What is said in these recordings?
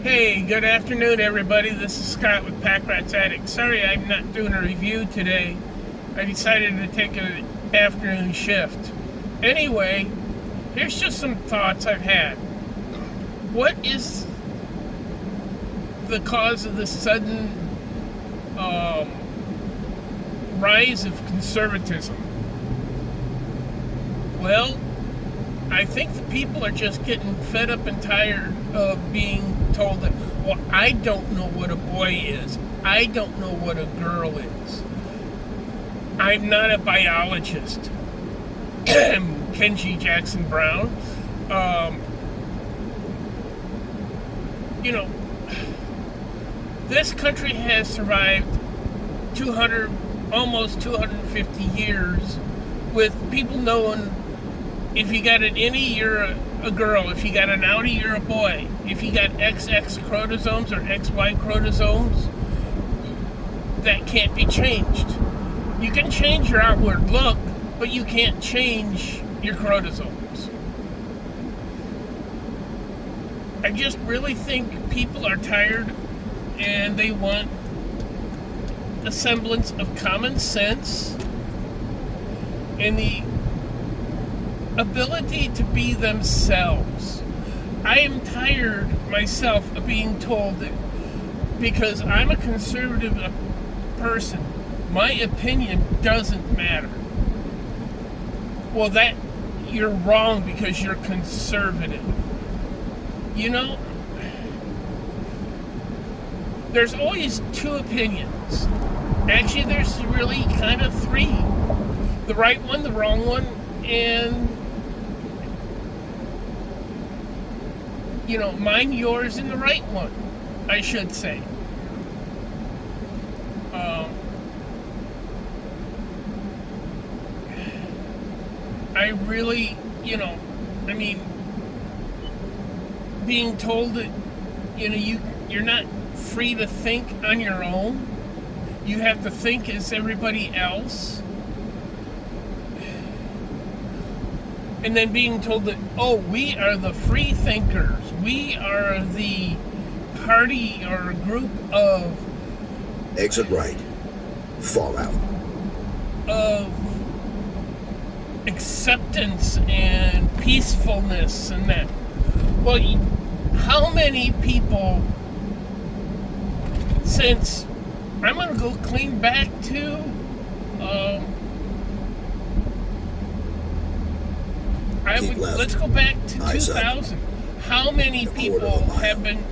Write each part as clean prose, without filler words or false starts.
Hey, good afternoon, everybody. This is Scott with Pack Rats Addict. Sorry I'm not doing a review today. I decided to take an afternoon shift. Anyway, here's just some thoughts I've had. What is the cause of the sudden rise of conservatism? Well, I think the people are just getting fed up and tired of being told that, well, I don't know what a boy is. I don't know what a girl is. I'm not a biologist. Kenji Jackson Brown. This country has survived almost 250 years with people knowing if you got an innie, you're a girl. If you got an outie, you're a boy. If you got XX chromosomes or XY chromosomes, that can't be changed. You can change your outward look, but you can't change your chromosomes. I just really think people are tired and they want a semblance of common sense and the ability to be themselves. I am tired myself of being told that because I'm a conservative person, my opinion doesn't matter. Well, that you're wrong because you're conservative. There's always two opinions. Actually, there's really kind of three. The right one, the wrong one, and mine, yours, and the right one, I should say. I really, being told that, you're not free to think on your own. You have to think as everybody else. And then being told that, oh, we are the free thinkers. We are the party or group of... Exit right. Fallout. Of acceptance and peacefulness and that. Well, how many people, since I'm going to go clean back to let's go back to 2000. How many people have been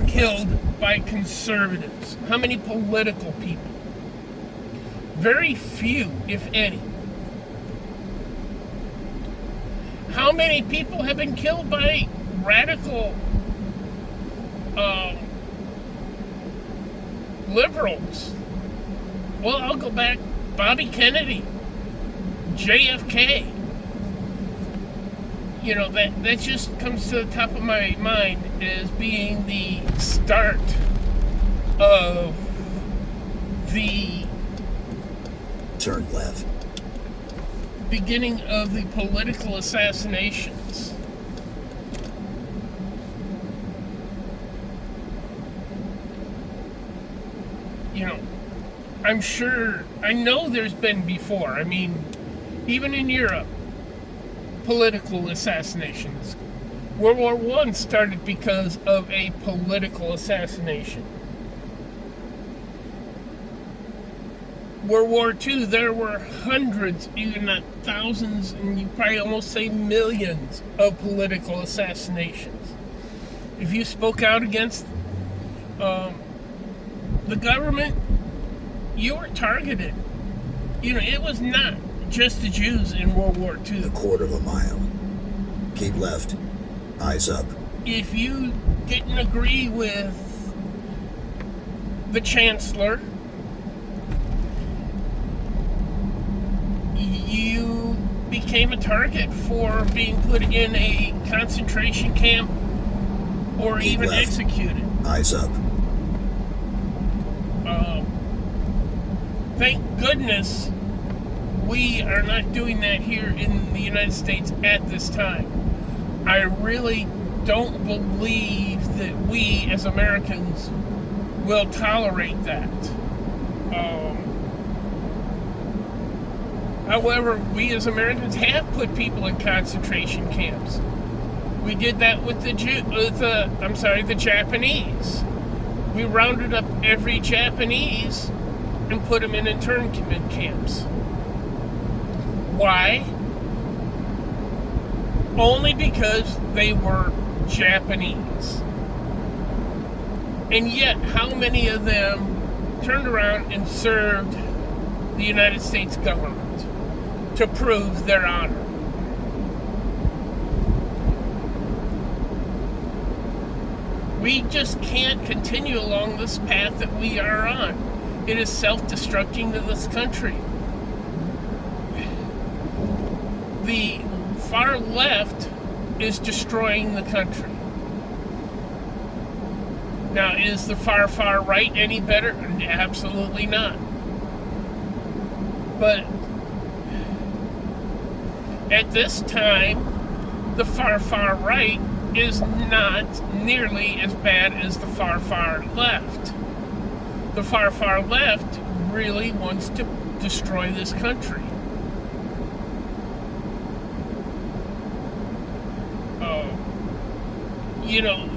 killed by conservatives? How many political people? Very few, if any. How many people have been killed by radical liberals? Well, I'll go back. Bobby Kennedy, JFK. That just comes to the top of my mind as being the start of the turn left. Beginning of the political assassinations. I know there's been before. Even in Europe, political assassinations. World War I started because of a political assassination. World War II, there were hundreds, even not thousands, and you probably almost say millions of political assassinations. If you spoke out against the government, you were targeted. It was not just the Jews in World War II. A quarter of a mile. Keep left. Eyes up. If you didn't agree with the chancellor, you became a target for being put in a concentration camp or Keep even left. executed. Eyes up. Thank goodness we are not doing that here in the United States at this time. I really don't believe that we as Americans will tolerate that. However, we as Americans have put people in concentration camps. We did that with the Japanese. We rounded up every Japanese and put them in internment camps. Why? Only because they were Japanese. And yet, how many of them turned around and served the United States government to prove their honor? We just can't continue along this path that we are on. It is self-destructing to this country. The far left is destroying the country. Now, is the far right any better? Absolutely not. But at this time, the far right is not nearly as bad as the far left. The far left really wants to destroy this country.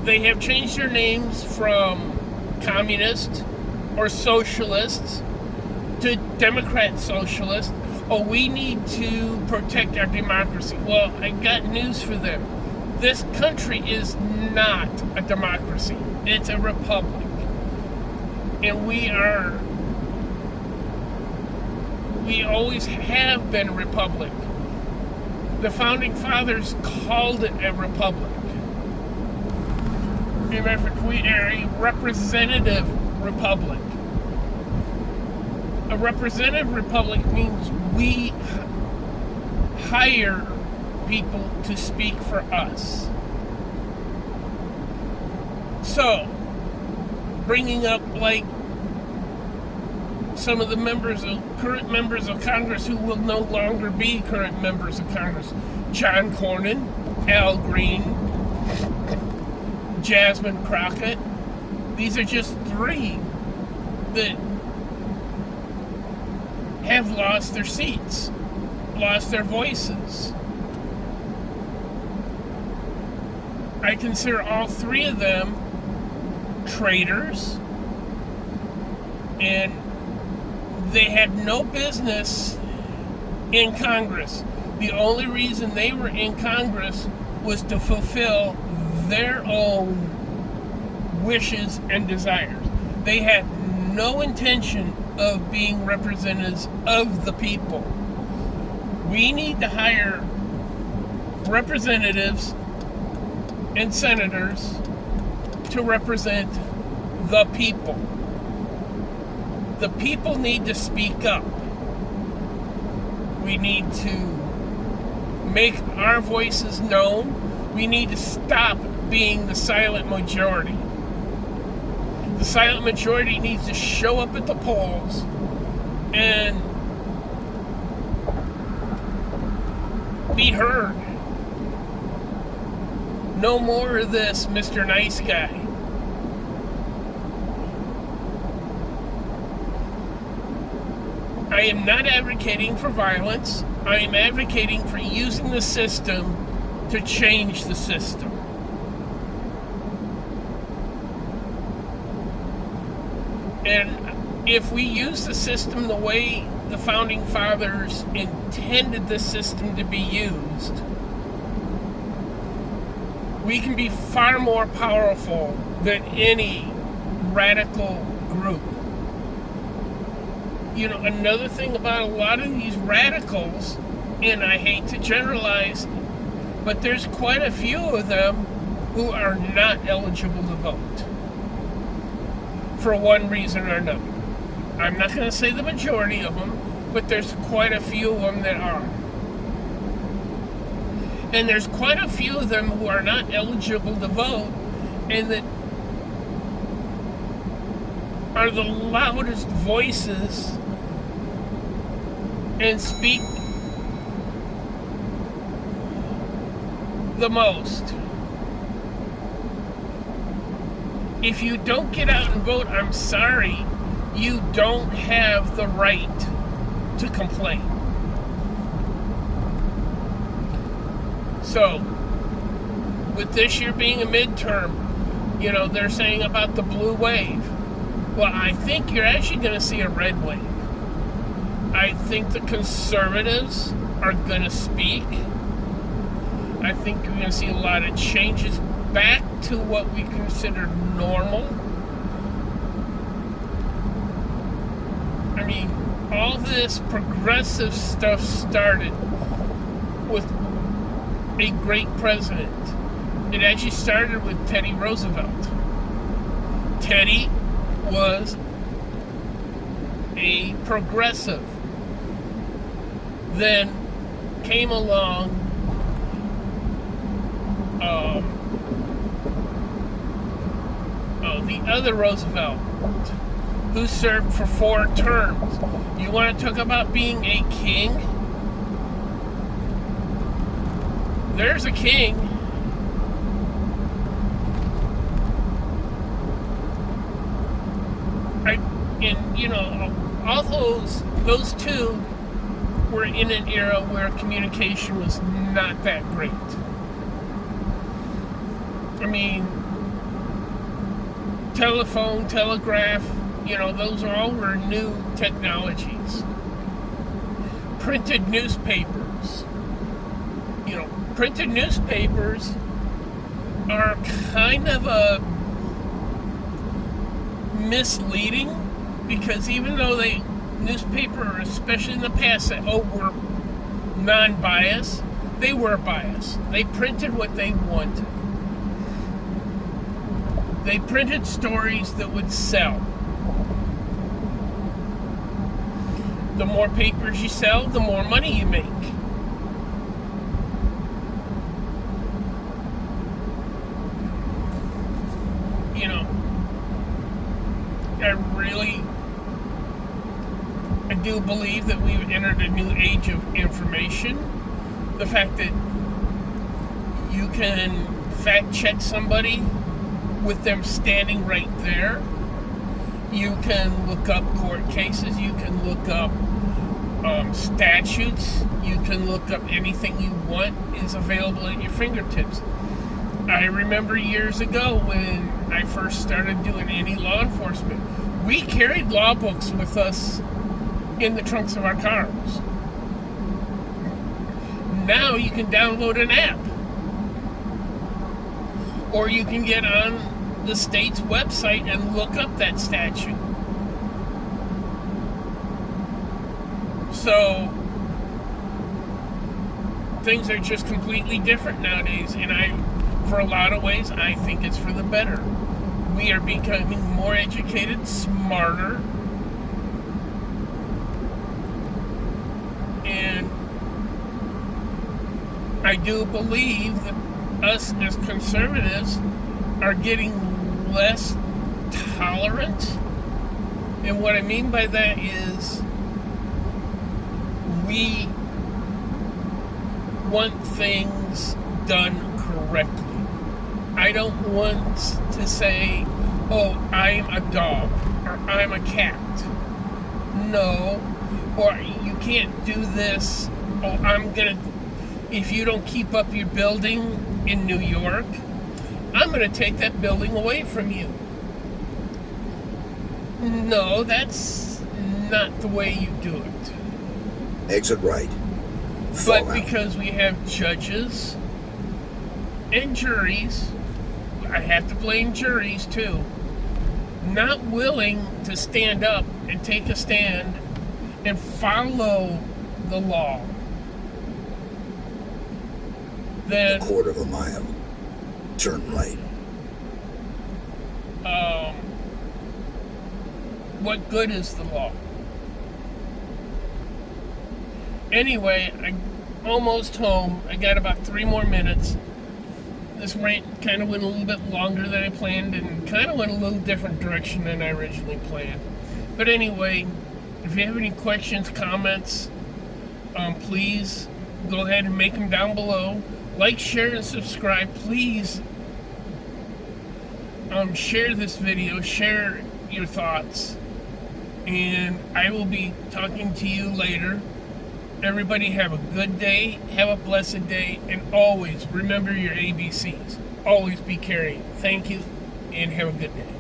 They have changed their names from communist or socialists to Democrat socialist. Oh, we need to protect our democracy. Well, I got news for them. This country is not a democracy. It's a republic. And we always have been a republic. The founding fathers called it a republic. Remember, we are a representative republic. A representative republic means we hire people to speak for us. So, bringing up like some of the current members of Congress who will no longer be current members of Congress: John Cornyn, Al Green, Jasmine Crockett. These are just three that have lost their seats, lost their voices. I consider all three of them traitors, and they had no business in Congress. The only reason they were in Congress was to fulfill their own wishes and desires. They had no intention of being representatives of the people. We need to hire representatives and senators to represent the people. The people need to speak up. We need to make our voices known. We need to stop being the silent majority. The silent majority needs to show up at the polls and be heard. No more of this, Mr. Nice Guy. I am not advocating for violence. I am advocating for using the system to change the system. And if we use the system the way the founding fathers intended the system to be used, we can be far more powerful than any radical group. Another thing about a lot of these radicals, and I hate to generalize, but there's quite a few of them who are not eligible to vote for one reason or another. I'm not going to say the majority of them, but there's quite a few of them that are. And there's quite a few of them who are not eligible to vote and that are the loudest voices and speak the most. If you don't get out and vote, I'm sorry, you don't have the right to complain. So, with this year being a midterm, they're saying about the blue wave. Well, I think you're actually going to see a red wave. I think the conservatives are going to speak. I think you're going to see a lot of changes back to what we consider normal. I mean, all this progressive stuff started with a great president. It actually started with Teddy Roosevelt. Teddy was a progressive. Then came along the other Roosevelt, who served for 4 terms. You want to talk about being a king? There's a king. All those two were in an era where communication was not that great. I mean, telephone, telegraph, those all were new technologies. Printed newspapers. Printed newspapers are kind of a misleading, because even though newspaper, especially in the past, said, we're non-biased, they were biased. They printed what they wanted. They printed stories that would sell. The more papers you sell, the more money you make. I do believe that we've entered a new age of information. The fact that you can fact check somebody with them standing right there. You can look up court cases. You can look up statutes. You can look up anything you want is available at your fingertips. I remember years ago when I first started doing any law enforcement, we carried law books with us in the trunks of our cars. Now you can download an app, or you can get on the state's website and look up that statute. So things are just completely different nowadays, and for a lot of ways, I think it's for the better. We are becoming more educated, smarter, and I do believe that us as conservatives are getting less tolerant. And what I mean by that is we want things done correctly. I don't want to say, I'm a dog, or I'm a cat. No. Or you can't do this. If you don't keep up your building in New York, I'm going to take that building away from you. No, that's not the way you do it. Exit right. But because we have judges and juries, I have to blame juries too, not willing to stand up and take a stand and follow the law, then a quarter of a mile. Turn right. What good is the law? Anyway, I'm almost home. I got about 3 more minutes. This rant kind of went a little bit longer than I planned, and kind of went a little different direction than I originally planned. But anyway, if you have any questions, comments, please go ahead and make them down below. Like, share, and subscribe. Please share this video, share your thoughts, and I will be talking to you later. Everybody have a good day, have a blessed day, and always remember your ABCs. Always be caring. Thank you, and have a good day.